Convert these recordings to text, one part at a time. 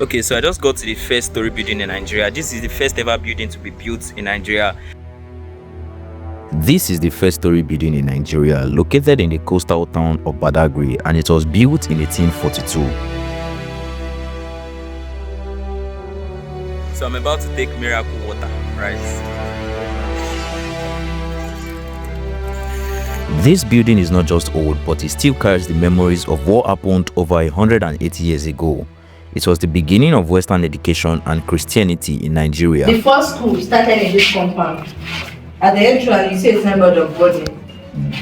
Okay, so I just got to the First Storey Building in Nigeria. This is the first ever building to be built in Nigeria. This is the First Storey Building in Nigeria, located in the coastal town of Badagry, and it was built in 1842. So I'm about to take miracle water, right? This building is not just old, but it still carries the memories of what happened over 180 years ago. It was the beginning of Western education and Christianity in Nigeria. The first school started in this compound. At the entrance, you see a symbol of body,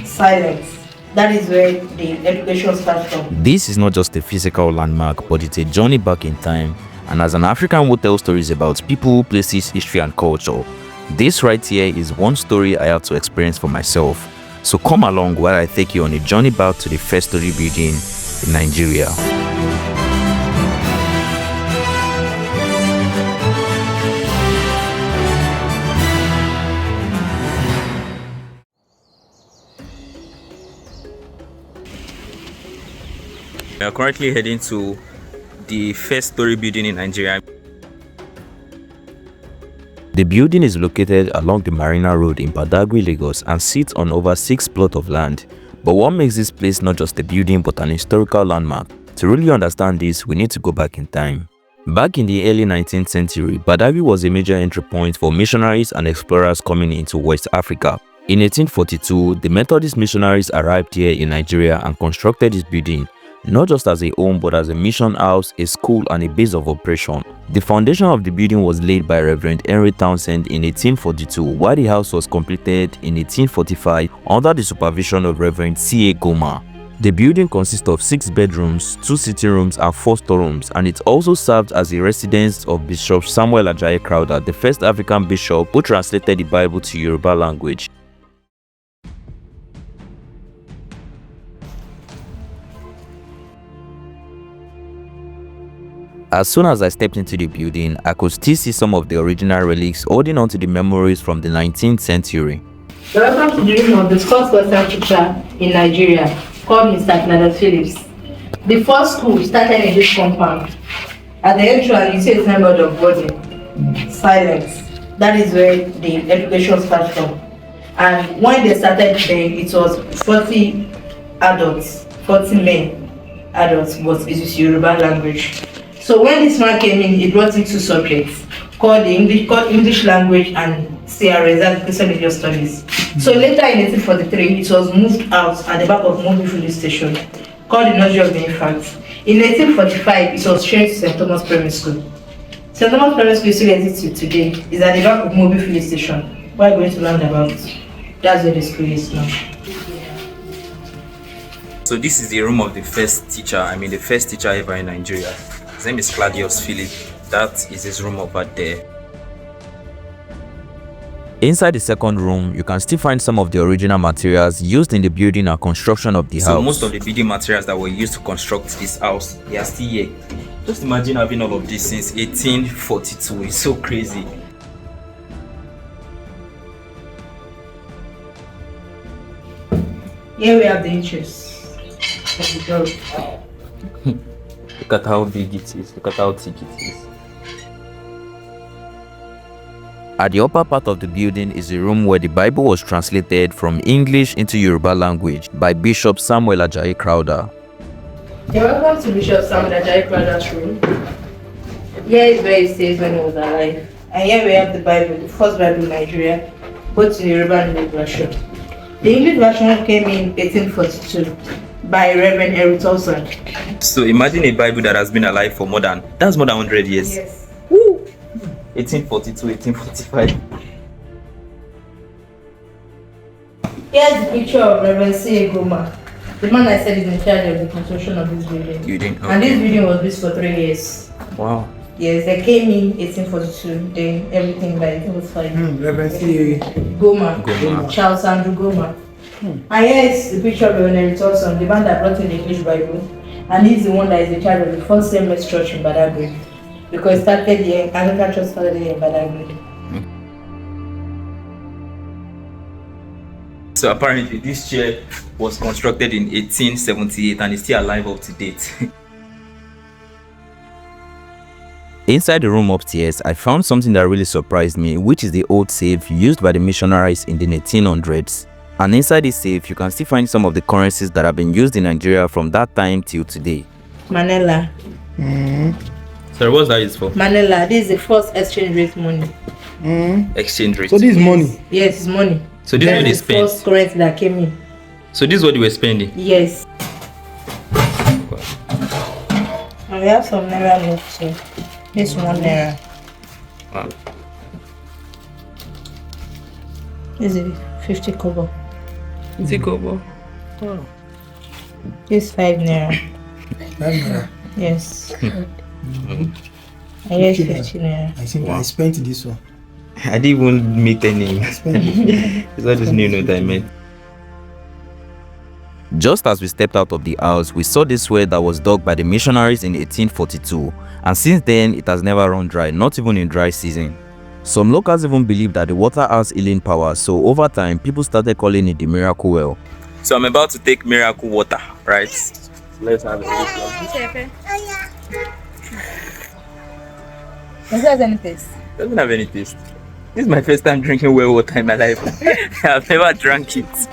silence. That is where the education starts from. This is not just a physical landmark, but it's a journey back in time. And as an African who tells stories about people, places, history, and culture, this right here is one story I have to experience for myself. So come along while I take you on a journey back to the First Storey Building in Nigeria. We are currently heading to the First Storey Building in Nigeria. The building is located along the Marina Road in Badagry, Lagos, and sits on over 6 plots of land. But what makes this place not just a building but an historical landmark? To really understand this, we need to go back in time. Back in the early 19th century, Badagry was a major entry point for missionaries and explorers coming into West Africa. In 1842, the Methodist missionaries arrived here in Nigeria and constructed this building, not just as a home but as a mission house, a school, and a base of operation. The foundation of the building was laid by Reverend Henry Townsend in 1842, while the house was completed in 1845 under the supervision of Reverend C.A. Goma. The building consists of 6 bedrooms, 2 sitting rooms, and 4 storerooms, and it also served as a residence of Bishop Samuel Ajayi Crowther, the first African bishop who translated the Bible to Yoruba language. As soon as I stepped into the building, I could still see some of the original relics holding on to the memories from the 19th century. Welcome to the room of the first Western teacher in Nigeria, called Mr. Nadal Phillips. The first school started in this compound. At the entrance, you see a symbol of body, silence. That is where the education starts from. And when they started there, it was 40 adults, 40 men, adults, but it is Yoruba language. So when this man came in, he brought in 2 subjects called English language and CRS, that's Christian Religious Studies. So later in 1843, it was moved out at the back of Mobil Filling Station called the Nursery of the Infants. In 1845, it was changed to St. Thomas Primary School. St. Thomas Primary School still exists today. It's at the back of Mobil Filling Station. We're going to learn about it. That's where the school is now. So this is the room of the first teacher, the first teacher ever in Nigeria. His name is Claudius Philip. That is his room over there. Inside the second room, you can still find some of the original materials used in the building and construction of the house. So most of the building materials that were used to construct this house, they are still here. Just imagine having all of this since 1842. It's so crazy. Here we have the inches of the door. Look at how big it is. Look at how thick it is. At the upper part of the building is a room where the Bible was translated from English into Yoruba language by Bishop Samuel Ajayi Crowther. Welcome to Bishop Samuel Ajayi Crowther's room. Here is where he stays when he was alive. And here we have the Bible, the first Bible in Nigeria, both in Yoruba and English version. The English version came in 1842 by Reverend Henry Townsend. So imagine a Bible that has been alive for more than 100 years. Yes. Woo! 1842, 1845. Here's the picture of Reverend C.A. Goma. The man I said is in charge of the construction of this building. Okay. And this building was built for 3 years. Wow. Yes, they came in 1842, then everything by 1845. Reverend C.A. Goma. Charles Andrew Goma. And here is the picture of Emmanuel, the man that brought in the English Bible. And he's the one that is in charge of the first Seamless Church in Badagry. Because started here, Anglican Church started here in Badagry. So apparently this chair was constructed in 1878 and is still alive up to date. Inside the room upstairs, I found something that really surprised me, which is the old safe used by the missionaries in the 1800s. And inside this safe, you can still find some of the currencies that have been used in Nigeria from that time till today. Manila. Sorry, what's that used for? Manila. This is the first exchange rate money. Exchange rate. So this is money. Yes, it's money. So this is what they the spend. first currency that came in. So this is what they were spending. Yes. And we have some naira notes too. This 1 naira. Wow. This is 50 kobo. Is it kobo? This 5 naira. Yes. And here's 50 naira. I think I spent this one. I didn't even make any. It's not this new note I made. Just as we stepped out of the house, we saw this well that was dug by the missionaries in 1842, and since then it has never run dry, not even in dry season. Some locals even believe that the water has healing power, so over time people started calling it the miracle well. So I'm about to take miracle water, right? Let's have it. Does it have any taste? Doesn't have any taste. This is my first time drinking well water in my life. I've never drank it.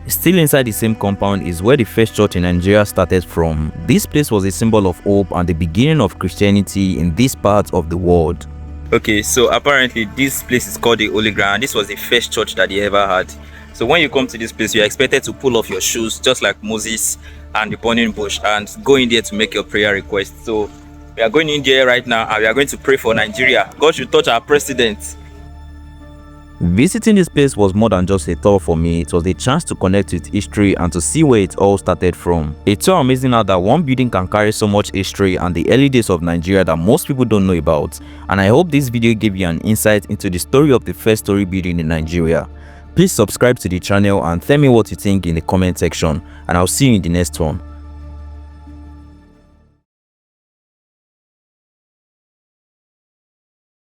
Still inside the same compound is where the first church in Nigeria started from. This place was a symbol of hope and the beginning of Christianity in this part of the world. Okay, so apparently this place is called the Holy Ground. This was the first church that they ever had. So when you come to this place, you are expected to pull off your shoes just like Moses and the burning bush and go in there to make your prayer request. So we are going in there right now and we are going to pray for Nigeria. God should touch our president. Visiting this place was more than just a tour for me. It was a chance to connect with history and to see where it all started from. It's so amazing how that one building can carry so much history and the early days of Nigeria that most people don't know about. And I hope this video gave you an insight into the story of the First Storey Building in Nigeria. Please subscribe to the channel and tell me what you think in the comment section, and I'll see you in the next one.